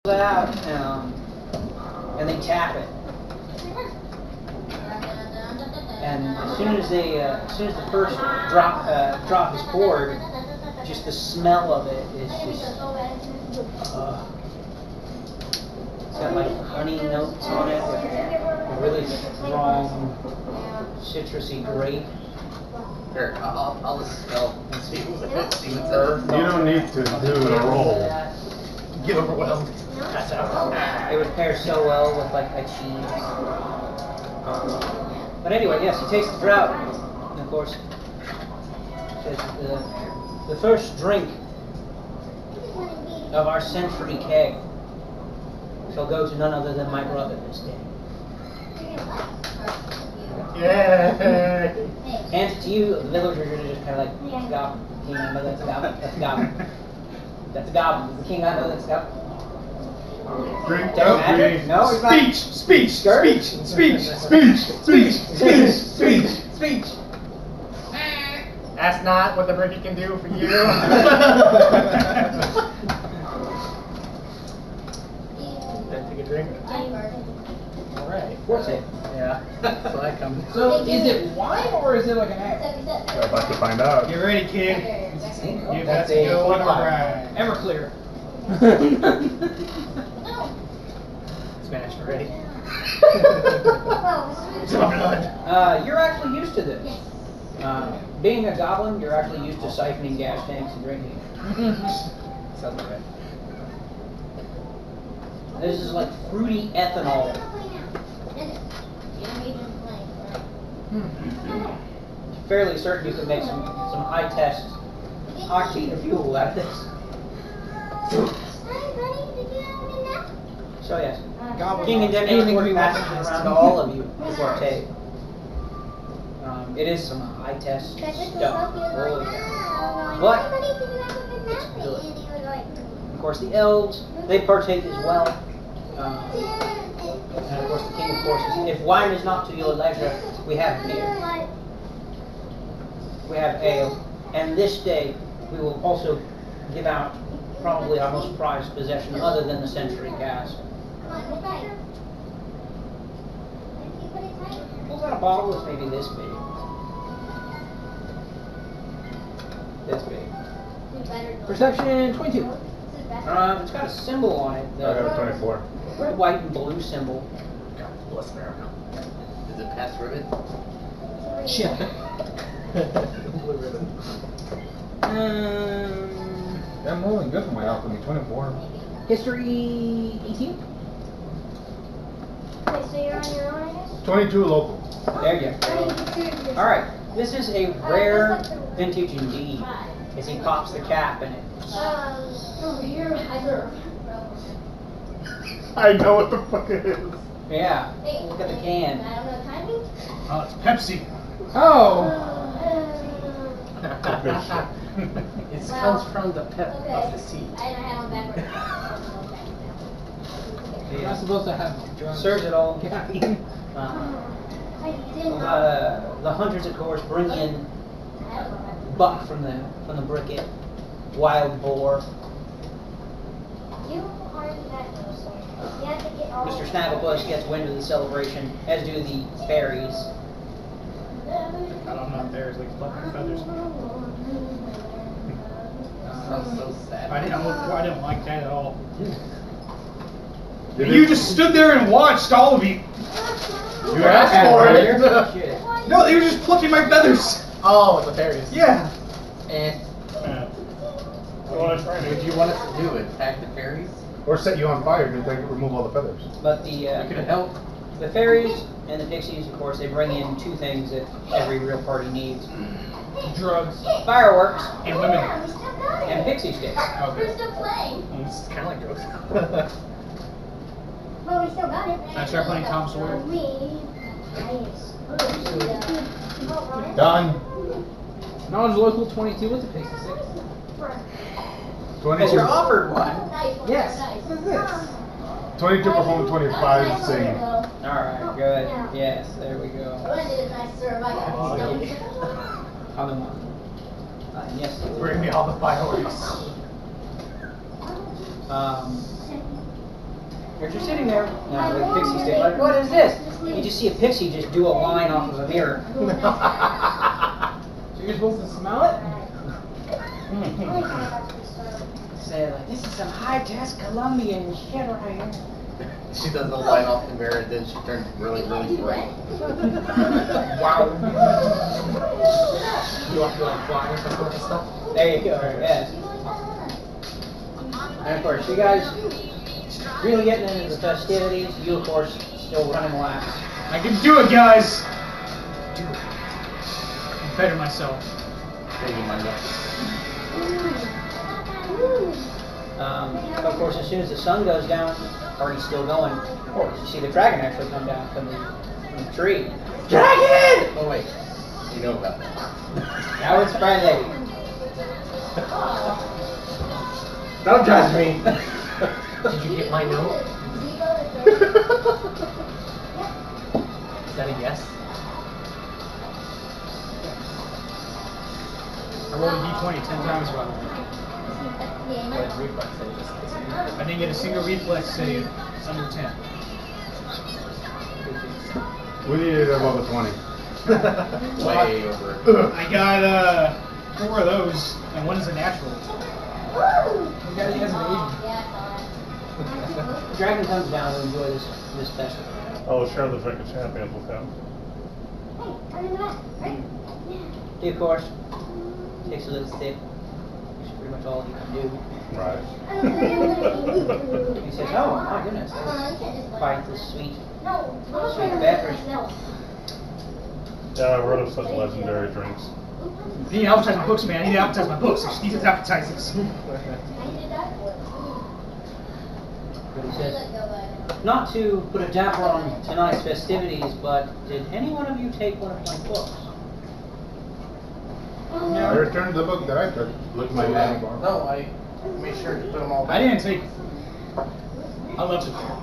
it out, and they tap it. And as soon as the first drop is poured, just the smell of it is just. It's got like honey notes on it with a really strong citrusy grape. Here, I'll smell and see what's You don't need to do a roll. Get overwhelmed. It would pair so well with like a cheese. But anyway, yes, you taste the drought, and of course, the first drink of our century keg shall go to none other than my brother this day. Yay! And to you, the villagers are just kind of like, goblin. King, I know that's a goblin. That's a goblin. That's a goblin. The king, I know that's a goblin. Drink Take up, magic? No, he's not. Speech! Skirt? Speech! That's not what the bricky can do for you. Take a drink. Alright. What's it? Yeah, that's what I come. So, is it wine or is it like an ale? I'm about to find out. Get ready, kid. You got That's to a go on a 45. ride. Everclear. Smash already. You're actually used to this. Being a goblin, you're actually used to siphoning gas tanks and drinking. Sounds right. This is like fruity ethanol. Fairly certain you could make some high test octane fuel out of this. So yes, King and Demi working passes around to all of you to partake. It is some high test stuff. Oh, yeah. But it's good. Of course, the elves, they partake as well. And of course, the king, of course, if wine is not to your leisure, we have beer. We have ale. And this day, we will also give out probably our most prized possession other than the century cask. Pulls out a bottle that's maybe this big. This big. Perception 22. It's got a symbol on it. I got a 24. Red, white, and blue symbol. God bless America. Is it past ribbon? Shit. Blue ribbon. I'm rolling good for my alchemy, 24. History 18. Wait, so you're on your own, I guess? 22 local. There you go. Alright, this is a rare vintage indeed. As he pops the cap in it. Over here, I know what the fuck it is. Yeah, look at the can. I don't know timing. Oh, it's Pepsi. Oh! It comes from the pep of the seed. I had one backwards. You're not supposed to have drugs. Serves it all. Caffeine. I didn't know. The hunters, of course, bring in buck from the bricket, wild boar. You aren't that close. You have to get all Mr. Snagglepuss gets wind of the celebration, as do the fairies. I don't know if there's like fluffy feathers. Sounds so sad. I didn't like that at all. Did You it- just stood there and watched all of you. You asked for it. Shit. No, they were just plucking my feathers. Oh, the fairies. Yeah. What did you want us to do? Attack the fairies? Or set you on fire to remove all the feathers. But You could have helped. the fairies and the pixies, of course, they bring in two things that every real party needs. Drugs. Fireworks And women. Yeah, we still got it. and pixie sticks. We're Okay. still playing. It's kind of like drugs. Well, we still got it. Can I start playing Tom Sawyer? Nice. Done. Knowledge local 22 with the pixie six. Because 22. you're offered one. Yes. What is this? 22 perform, 25 sing. Alright, good. Yes, there we go. Other one. Yes. Bring me all the fireworks. You're just sitting there, with a pixie stick, like, what is this? You just see a pixie just do a line off of a mirror. So you're supposed to smell it? Say, like, this is some high-test Colombian shit right here. She does the line off the mirror and then she turns really, really bright. Wow. You want flying or something like stuff? There you go, yes. And of course, you guys really getting into the festivities. You, of course, still running laps. I can do it, guys! Do it. I better myself. Thank you, Manda. Of course, as soon as the sun goes down, party's still going. Of course, you see the dragon actually come down from the tree. Dragon! Oh wait, you know about that. Now it's Friday. Don't judge me! Did you get my note? Is that a yes? I rolled a d20 10 times, by the way. What is reflex save? I didn't get a single reflex save. It's under 10. We needed above a 20. Way over. I got 4 of those, and one is a natural. You guys has an The dragon comes down to enjoy this festival. Oh, sure, the Drinking Champions will come. He, of course, takes a little sip. Which is pretty much all he can do. Right. He says, oh, my goodness, that was quite the sweet beverage. Yeah, I wrote of such legendary drinks. You need to advertise my books, man. I need to advertise my books. I just need to advertise this. But he says, not to put a damper on tonight's festivities, but did any one of you take one of my books? I returned the book that I took. Look at my name bar. No, I made sure to put them all back. I didn't take. I left it there.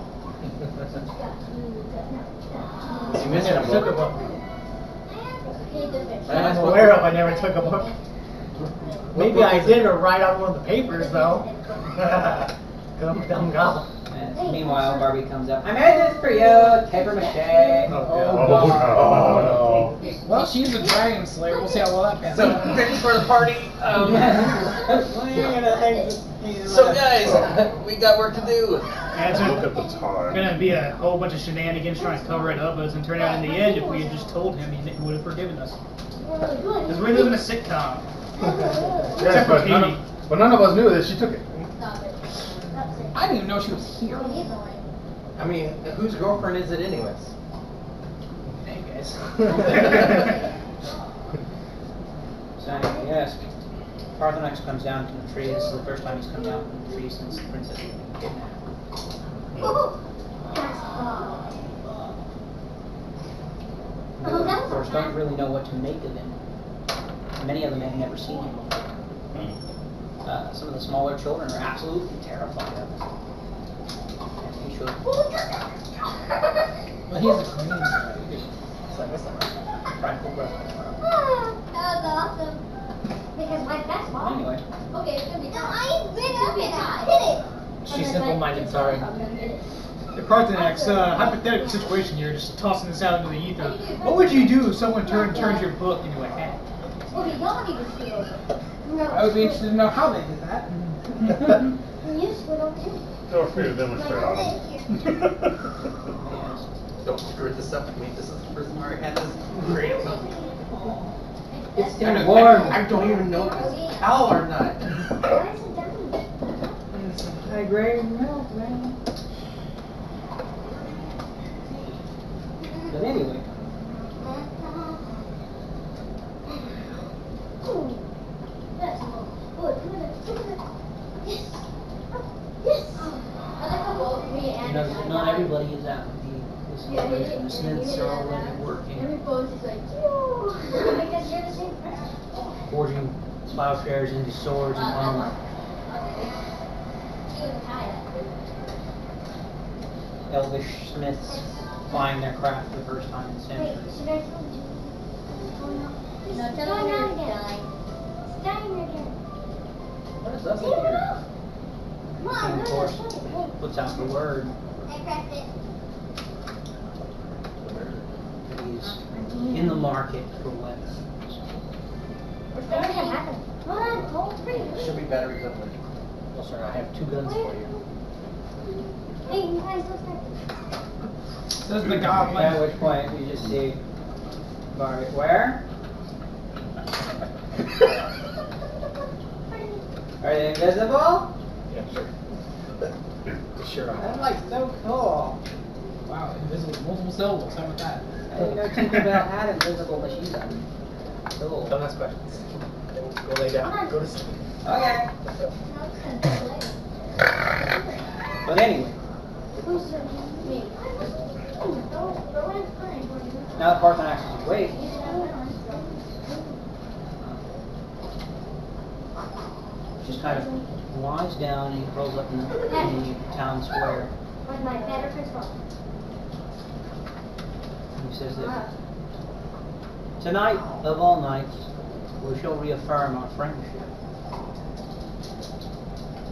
You missed a book. I'm aware of I never took a book. Maybe I did or write on one of the papers though. Dumb goblin. And meanwhile, Barbie comes up. I made this for you, paper mache. Oh, Well, she's a dragon slayer. We'll see how well that pans So, out. ready for the party? So guys, we got work to do. And it's Look at the time. gonna be a whole bunch of shenanigans trying to cover it up, but it's gonna turn out in the end, if we had just told him, he would have forgiven us. Because we live in a sitcom. Yes, but none of us knew that she took it. I didn't even know she was here. I mean, whose girlfriend is it anyways? Hey guys. So anyway, yes, Parthenax comes down from the tree. This is the first time he's come down from the tree since the princess was kidnapped. They, of course, don't really know what to make of him. Many of them have never seen him before. Some of the smaller children are absolutely terrified of him. And he should. Well, he's a queen, right? It's like, what's that? Prideful brother. That was awesome. Because my best mom. Anyway. Okay, it's gonna be. No, I bring up it. Hit it. She's simple-minded, sorry. The Parthenax, hypothetical situation here, just tossing this out into the ether. What would you do if someone turns your book into a hat? Okay, y'all need to steal it. No. I would be interested to know how they did that. You split up too. Feel free to demonstrate on them. Don't screw this up with me. This is the first time I had this great movie. It's still warm. I don't even know if it's cow or not. High grade milk, man. But anyway. You know, not everybody is out with the celebration. The Smiths are already working, Everybody's just like, yo. Because you're the same person. forging plowshares into swords and armor. Elvish smiths plying their craft for the first time in centuries. Should I tell you? No, tell me again. It's dying again. What is up with here? King, of course, puts out the word I pressed it. that he's in the market for weapons. What's going to happen? Come on, hold free. Should be batteries up there. Well, sir, I have 2 guns for you. Hey, you guys don't start. Says the goblin. At which point we just see Barbie. Where? Are they invisible? Yeah, sure. Sure. That's like so cool. Wow, invisible, multiple syllables. How about that? I didn't know Tinkerbell had invisible machine gun. Cool. Don't ask questions. Go lay down. Go to sleep. Okay. But anyway, Who's me? now that Parthenax is awake, just kind of lies down and he curls up in the town square. With my better control. He says that tonight of all nights, we shall reaffirm our friendship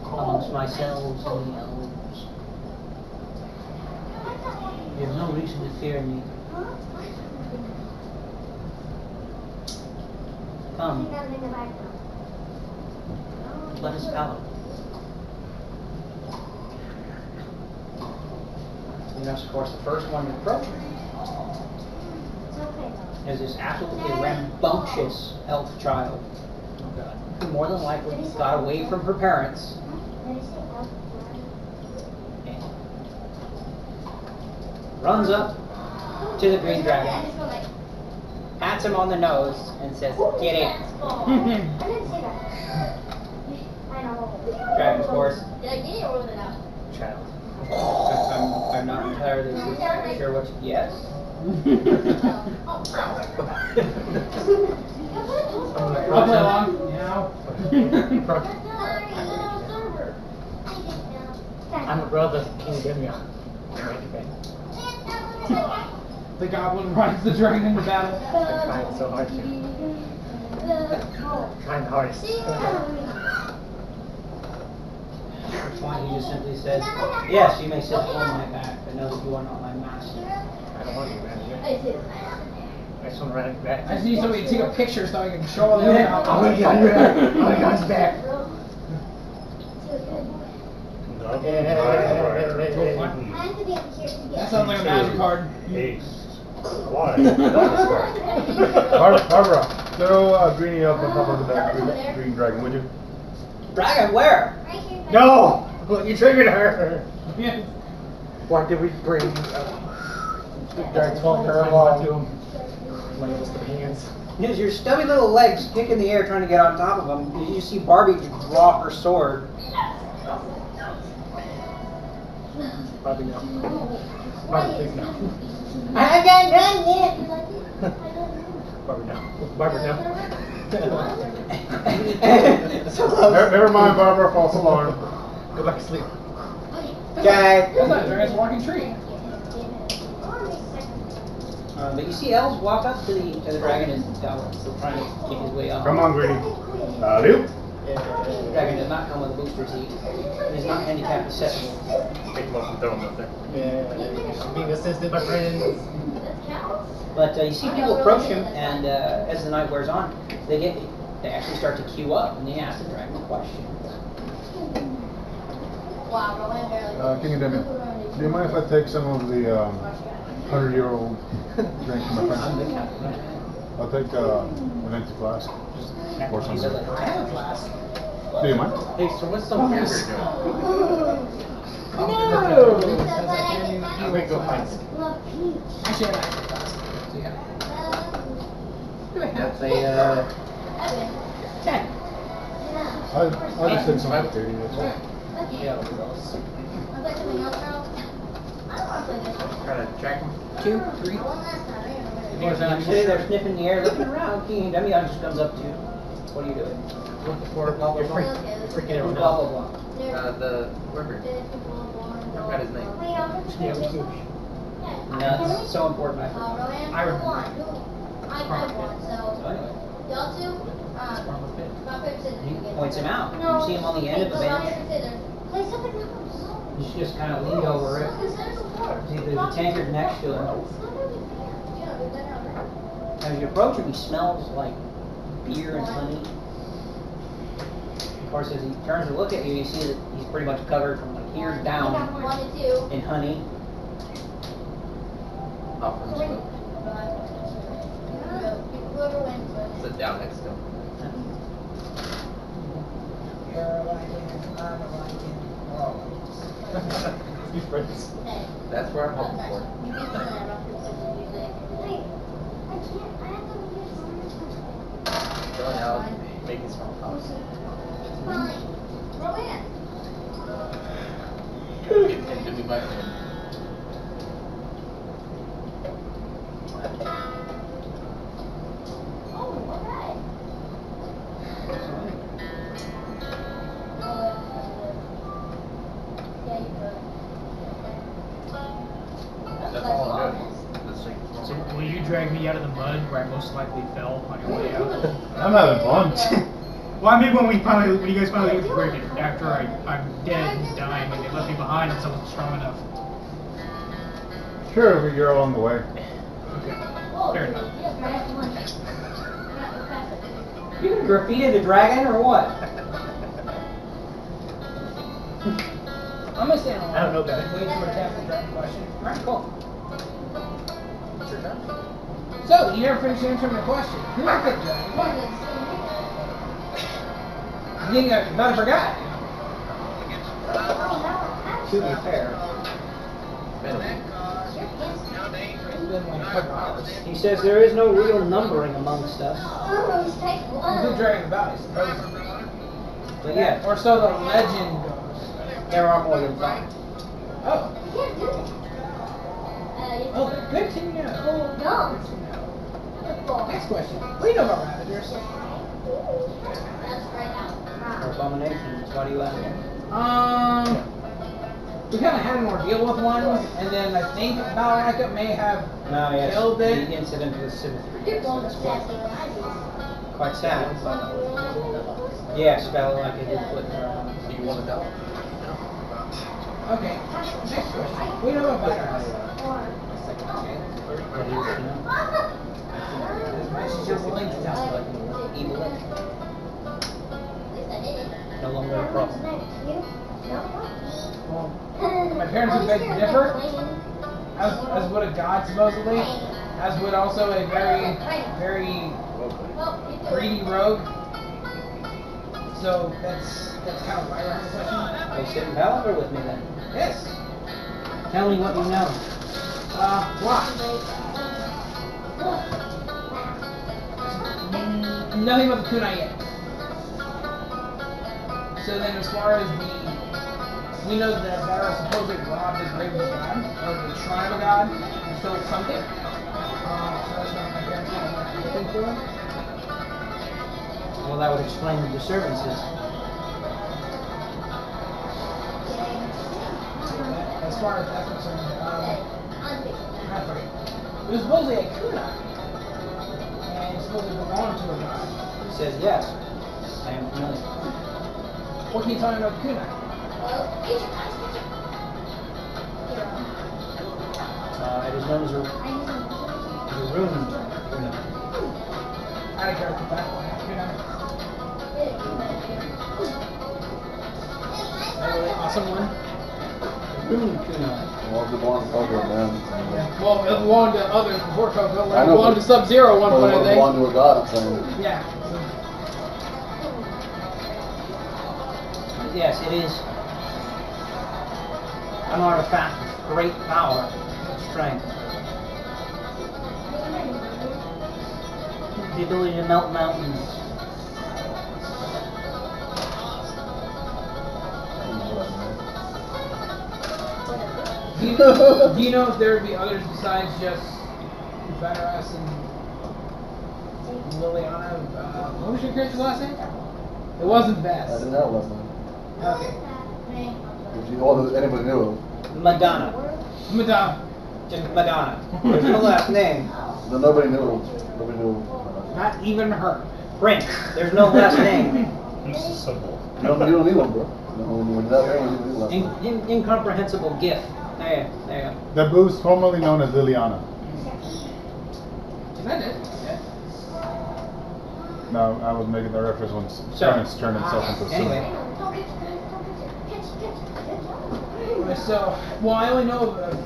amongst myself and the elves. You have no reason to fear me. Come, let us out. And that's, of course, the first one to approach him It's okay though. is this absolutely rambunctious elf child. Who more than likely got away from her parents Let me see. and runs up to the green dragon, pats him on the nose, and says, "Get in." I didn't see that. I know. Dragon, of course. Did I get it or was it out? Child. I'm not entirely sure what. Yes. I'll play along. Now. I'm a brother, King Demia. The goblin rides the dragon to battle. I'm trying so hard to. Trying the hardest. Which one he just simply says, "Yes, you may sit on my back, but know that you are not my master." I don't want to be manager. I just want to run it back. I just need somebody to take a picture so I can show all the other I'm goblins. gonna get back. I'm gonna get his back. That sounds like a magic card. Ace. Why? Barbara, throw Greenie up on top of that green dragon, would you? Dragon, where? No! Well, you triggered her. Yeah. Why did we bring Dragon swung her along. to him? Labels the hands. As your stubby little legs kick in the air trying to get on top of him, you see Barbie draw her sword. Probably no. Barbara, please no. I got done Barbara, no. Barbara, no. Never mind, Barbara, false alarm. Go back to sleep. Okay. That's not a dragon, it's a walking tree. But you see elves walk up to the dragon and still trying to kick his way up. Come on, Greenie. Loop. The dragon does not come with a booster seat. It is not handicap accessible. Take him up and throw him up there. Yeah, I'm being assisted by friends. But you see people approach him, and as the night wears on, they actually start to queue up, and they ask the dragon questions. King Demia, do you mind if I take some of the 100-year-old drink from my friend? I'll take an empty flask. Or something. Do you mind? Hey, so what's some No! I'm gonna go find some. Actually, I have a class. So yeah. That's a 10. I'll just take some of the 30, that's all. Yeah, look at those. Try to track him. 2, 3. You see they're sniffing the air, looking around. King Demion just comes up to you. What are you doing? Looking for blah blah blah. You're freaking Blah, everyone blah, out. blah. The worker. I forgot his name. Yeah, we do. No, it's so important, I forgot. I remember. I won, So so anyway, y'all two, he points him out. You see him on the end of the bench. You should just kind of lean over it. See, there's a tankard next to him. As you approach him, he smells like beer and honey. Of course, as he turns to look at you, you see that he's pretty much covered from like here down in honey. Sit down next to him. That's where I'm hoping for. Going out, making small talks. Give me my hand. That's all I'm doing. So will you drag me out of the mud where I most likely fell on your way out? I'm having fun. Well, I mean when you guys finally get to break it, after I'm dead and dying and they left me behind and someone's strong enough. Sure, but you're along the way. Okay. Fair enough. You gonna graffiti the dragon or what? I'm gonna stand on. I don't know about it. Wait for a tap the dragon question. Alright, cool. What's your turn? So, you never finished answering my question. Who's the good dragon? I think I about to forgot. To be fair, It's been like a couple hours. he says there is no real numbering amongst us. Who's the dragon about? I suppose. But yeah, Or so the legend goes. there are more than 5. Oh. Oh, good to know. Good to know. Next question. What do you know about Ravagers? Or abominations. Why do you ask? We kind of had an ordeal with one, and then I think Balaraka may have No, yes. killed The it. incident with Symmetry. Yes, that's quite sad. Yes, Balaraka did put her on. Do you want to know? Okay. Next question. What do you know about Balaraka? What is, you know? As much as you're willing to tell me. Like evil. No longer a problem. Well, my parents would beg to differ, as would a god supposedly, as would also a very, very greedy rogue. So that's kind of why I asked the question. Well, sit in Pathfinder with me then. Yes. Tell me what you know. Why? Nothing about the kunai yet. So then, as far as we know that Barrow supposedly robbed the grave of a god, or the shrine of a god, and stole something. So that's what my parents kind of went looking for. Well, that would explain the disturbances. As far as that's concerned, it was supposedly a kunai, and it's supposedly belonged to a god. He says yes. I am familiar. What can you tell me about the kunai? It is known as a rune. I don't care about that one. Kunai. A really awesome one. Rune kunai. Well, it belongs to Coco, man. Yeah. Well, it belonged to others before Coco. Like I it know, belonged to but- Sub-Zero at one Well, point, I it think. belonged to a god, I'm saying. Yeah. Yes, it is an artifact of great power and strength. The ability to melt mountains. Do you know if there would be others besides just Veneras and Liliana? What was your character's last name? It wasn't I Bess. didn't know last night. Okay. If you, all that anybody knew of. Madonna. Madonna. Just Madonna. There's no last name. No, nobody knew. Nobody knew. Not even her. Prince. There's no last name. He's a symbol. You don't need one, bro. Incomprehensible gift. There you go. The booze formerly known as Liliana. Is that it? No, I was making the reference when Turnus turned himself into a Anyway. So, well, I only know of a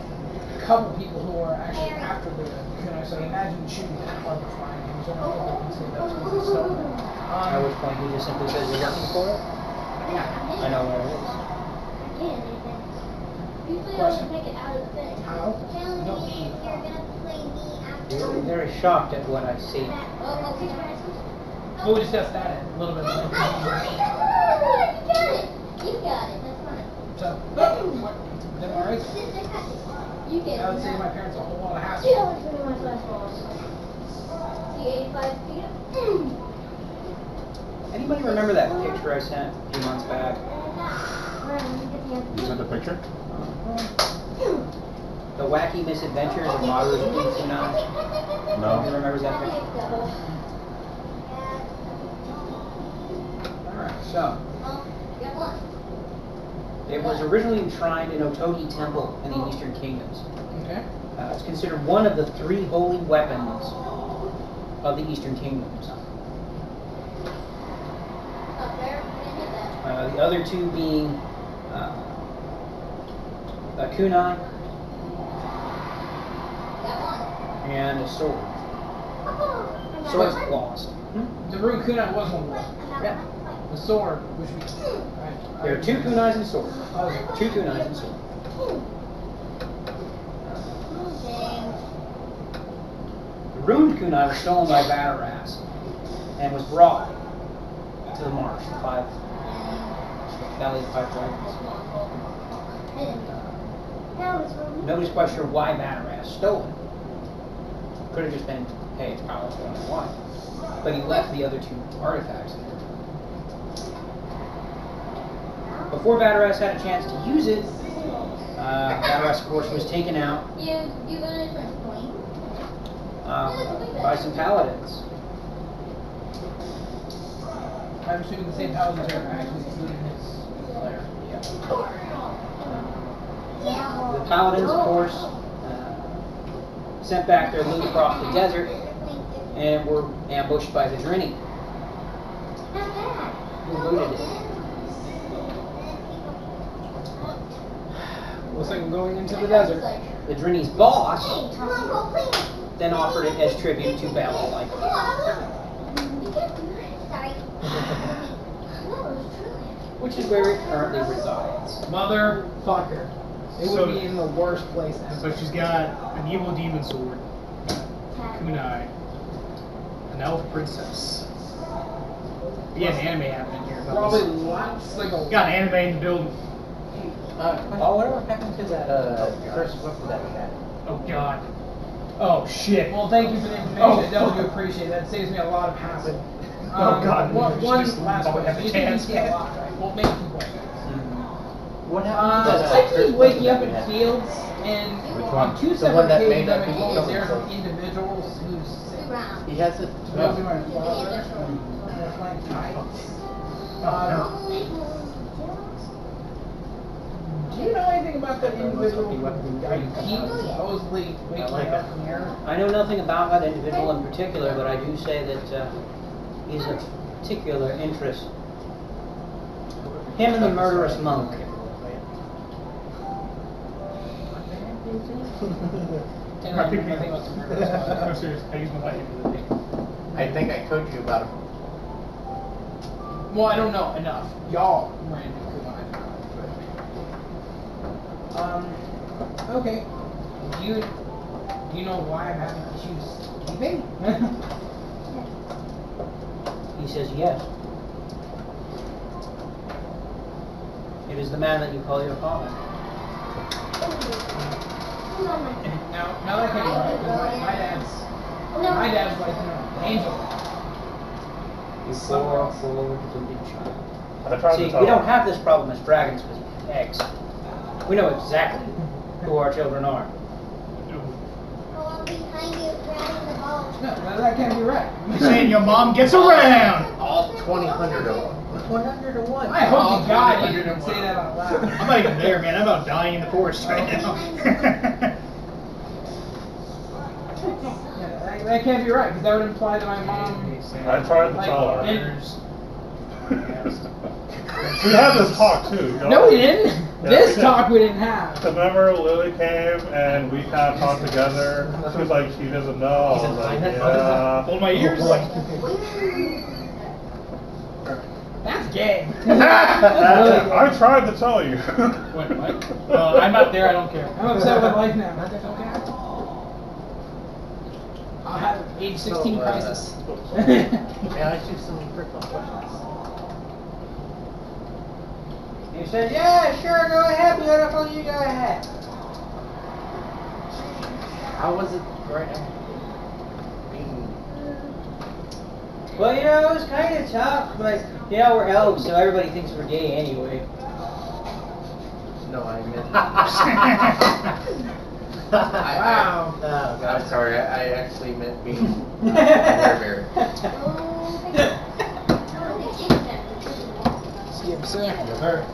couple people who are actually after the kunai, so I imagine it shouldn't be that hard to find. There's only a couple who can say that's because it's stolen. At which point he just simply says you're looking for it. Yeah. I know where it is. Question? How? No. You're very shocked at what I see. We'll discuss that a little bit later. You got it. That's fine. So, then alright. You get it. I would save my parents a whole lot of hassle. See, the 85 feet. Anybody remember that picture I sent a few months back? You sent the picture? The wacky misadventures of Maru's Kunai. No. Who remembers that picture? Alright, so. It was originally enshrined in Otogi Temple in the Eastern Kingdoms. Okay. It's considered one of the 3 holy weapons of the Eastern Kingdoms. The other 2 being a kunai and a sword. Sword's lost. The rune kunai was one war. Yeah. The sword, which we... There are 2 kunais and a sword. Okay. 2 kunais and a sword. The ruined kunai was stolen by Vadaras and was brought to the marsh, the Valley of the 5 Dragons. Nobody's quite sure why Vadaras stole it. Could have just been, hey, it's powerful and why. But he left the other 2 artifacts there. Before Vadaras had a chance to use it, Vadaras, of course, was taken out by some paladins. I'm assuming the same paladins are actually included in his lair. The paladins, of course, sent back their loot across the desert and were ambushed by the Drini, who looted it. Looks like I'm going into the desert. The Drini's boss then offered it as tribute to Bella, like. Which is where it currently resides. Motherfucker. It would be in the worst place ever. So she's got an evil demon sword, kunai, an elf princess. We got an anime happening here. Probably lots like a... Got an anime in the building. Whatever happened to that first book that we had? Oh god. Oh shit. Well, thank you for the information. Oh, I definitely fuck. appreciate it. That saves me a lot of hassle. Oh, God. One Just last don't have question. a chance. You didn't see a lot, right? Well, maybe 2 questions. What happened to that I keep first waking book up that we in had? fields, and Which on one? 2 The one separate that occasions made I've that been big told double there's sword. individuals who's... He has it. Those are my father, they're flying kites. Do you know anything about that individual who keeps supposedly waking up from here? I know nothing about that individual in particular, but I do say that he's of particular interest. Him and the murderous monk. And I think nothing about the murder. No, serious. I used my light the other day. I think I told you about him. Well, I don't know enough. Y'all ran into Kunai. Okay. Do you know why I'm having issues keeping? He says yes. It is the man that you call your father. Now that can't be right, because my dad's like, angel. You poor, forward, deluded child. I tried See, to tell we don't him. have this problem as dragons because you have eggs. We know exactly who our children are. No, that can't be right. You're saying your mom gets around! All 2,000 of them. 100 to 1. I hope to God you didn't say that out loud. I'm not even there, man. I'm about dying in the forest right now. Yeah, that can't be right, because that would imply that my mom... I tried to like, tell her. and- We had this talk too. You know? No, we didn't. Yeah. This talk we didn't have. Remember Lily came and we kind of talked together. She was like, she doesn't know. I was like, yeah. Hold my ears. That's gay. I tried to tell you. Wait, what? I'm not there. I don't care. I'm upset with life now. I'll have age 16 crisis. Yeah, I shoot some curriculum questions. He said, yeah, sure, go ahead, beautiful, you go ahead. How was it right now? Well, you know, it was kind of tough, but, you know, we're elves, so everybody thinks we're gay anyway. No, I meant. Wow. Oh, God, I'm sorry. I actually meant being very. Skip, sir.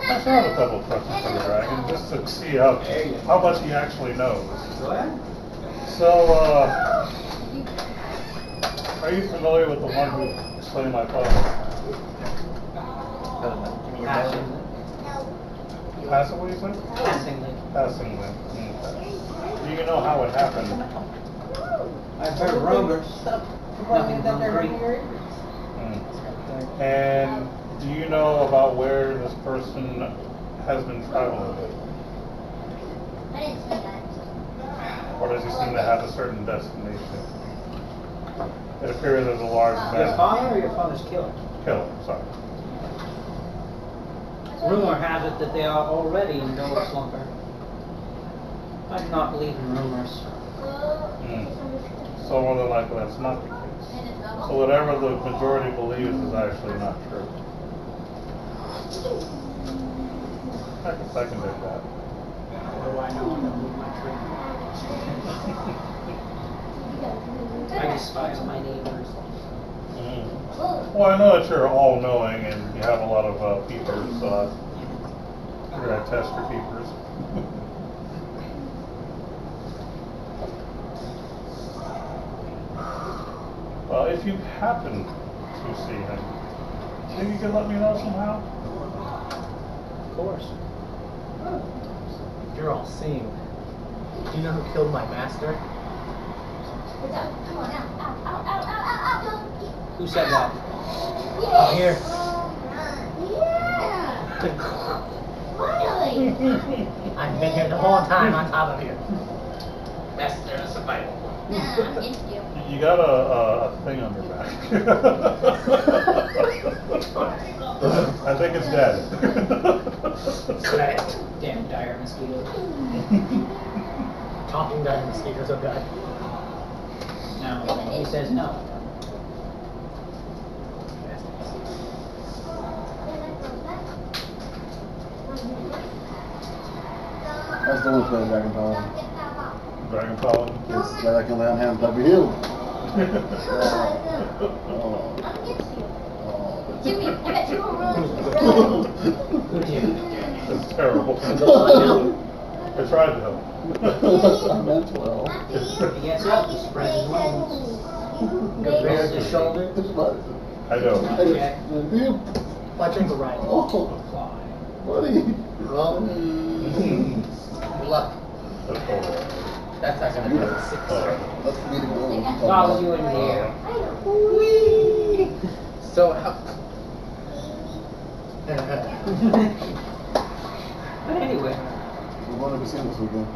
I still have a couple of questions for the dragon, just to see how much he actually knows. Go ahead. So, are you familiar with the one who slayed my father? Give me your best. Passively, you said? Passingly. Passingly. Okay. Do you know how it happened? I've heard rumors. Nothing concrete. And do you know about where this person has been traveling? I didn't say that. Or does he seem to have a certain destination? It appears there's a large Your band. father or your father's killer? Killer, sorry. Rumor has it that they are already in Ghostwalker. I do not believe in rumors. So more than likely that's not the case. So whatever the majority believes is actually not true. I can dig that. What do I know? I'm gonna move my tree. I despise my neighbors. Well, I know that you're all-knowing and you have a lot of peepers, so you're gonna test your peepers. Well, if you happen to see him, maybe you can let me know somehow? Of course. You're all seeing. Do you know who killed my master? Come on, out. Who said that? Up here. Yeah. Finally. I've been here the whole time on top of you. Master of survival. Nah, I'm against you. You got a thing on your back. I think it's dead. Damn dire mosquitoes. Talking dire mosquitoes, oh god. No, he says no. That's the one playing Dragon Power. Dragon Paladin. Yes, that I can lay on hands, but be healed. I'm against you. Jimmy, I got 2 more runs. That's terrible. I tried to help. I meant well. He gets up, he spreads his wings. Raises his shoulder. I know. Okay. Watch him go right. Oh, buddy. Well, good luck. That's horrible. That's not gonna be a 6. That's the meeting room. Follow you in the air. So how? But anyway, We're going to be seeing this weekend.